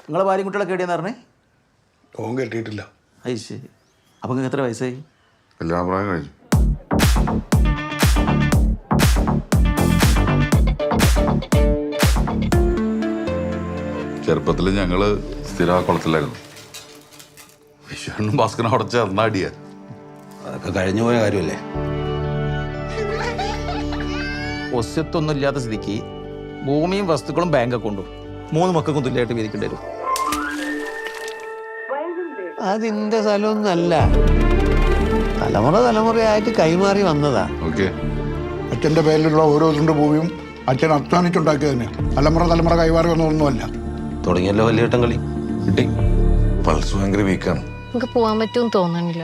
നിങ്ങളെ ഭാര്യയും കുട്ടികളൊക്കെ എവിടെയാന്ന് പറഞ്ഞേ? ഓൻ കെട്ടിയിട്ടില്ല. അത് ശരി. അപ്പം നിങ്ങൾക്ക് എത്ര വയസ്സായി? കല്യാണ പ്രായം കഴിഞ്ഞു. ചെറുപ്പത്തിൽ ഞങ്ങള് സ്ഥിര കുളത്തിലായിരുന്നു. വിശ്വനും ഭാസ്കരനും അവിടെ ചേർന്നാടിയ. അതൊക്കെ കഴിഞ്ഞു പോയ കാര്യമല്ലേ. ഒസ്യത്തൊന്നും ഇല്ലാത്ത സ്ഥിതിക്ക് ഭൂമിയും വസ്തുക്കളും ബാങ്ക് അക്കൗണ്ടും 3 മക്കൾക്കും തുല്യമായിട്ട് വീതിക്കേണ്ടി വരും. അതിന്റെ സ്ഥലമൊന്നല്ല, തലമുറയായിട്ട് കൈമാറി വന്നതാ. ഓക്കെ, അച്ഛൻ്റെ പേരിലുള്ള ഓരോ തുണ്ട് ഭൂമിയും അച്ഛൻ അധ്വാനിച്ചുണ്ടാക്കിയത് തന്നെയാണ്. തലമുറ കൈമാറി വന്നതൊന്നുമല്ല. തുടങ്ങിയല്ലോ വലിയേട്ടൻ കളി. കിട്ടി. പൾസ് ഭയങ്കര വീക്കാണ്. നമുക്ക് പോവാൻ പറ്റുമെന്ന് തോന്നണില്ല.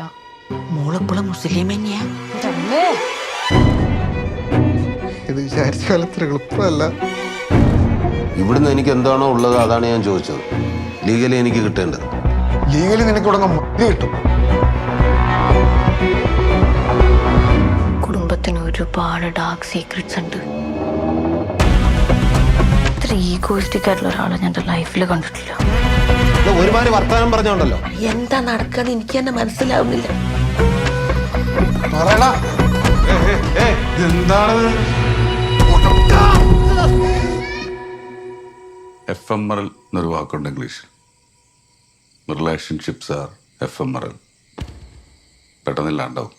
മോളെപ്പോഴും മുസ്ലിം തന്നെയാ. ഇത് വിചാരിച്ച കാലത്ര എളുപ്പമല്ല. ഇവിടുന്ന് എനിക്ക് എന്താണോ ഉള്ളത് അതാണ് ഞാൻ ചോദിച്ചത്. ലീഗലി എനിക്ക് കിട്ടേണ്ടത്. ലീഗലി നിനക്ക് ഇവിടെ കിട്ടും. കുടുംബത്തിന് ഒരുപാട് ഡാർക്ക് സീക്രട്സ് ഉണ്ട്. ഇത്ര ഈഗോയിസ്റ്റിക് ആയിട്ടുള്ള ഒരാളെ ഞാൻ എൻ്റെ ലൈഫിൽ കണ്ടിട്ടില്ല. ഒരുപാട് വർത്തമാനം പറഞ്ഞോണ്ടല്ലോ. എന്താ നടക്കാന്ന് എനിക്ക് തന്നെ മനസ്സിലാവുന്നില്ല. എഫ്എംആർഎൽ എന്നൊരു വാക്കുണ്ട് ഇംഗ്ലീഷിൽ. Relationships are FMRL. പെട്ടെന്നില്ലാണ്ടാവും.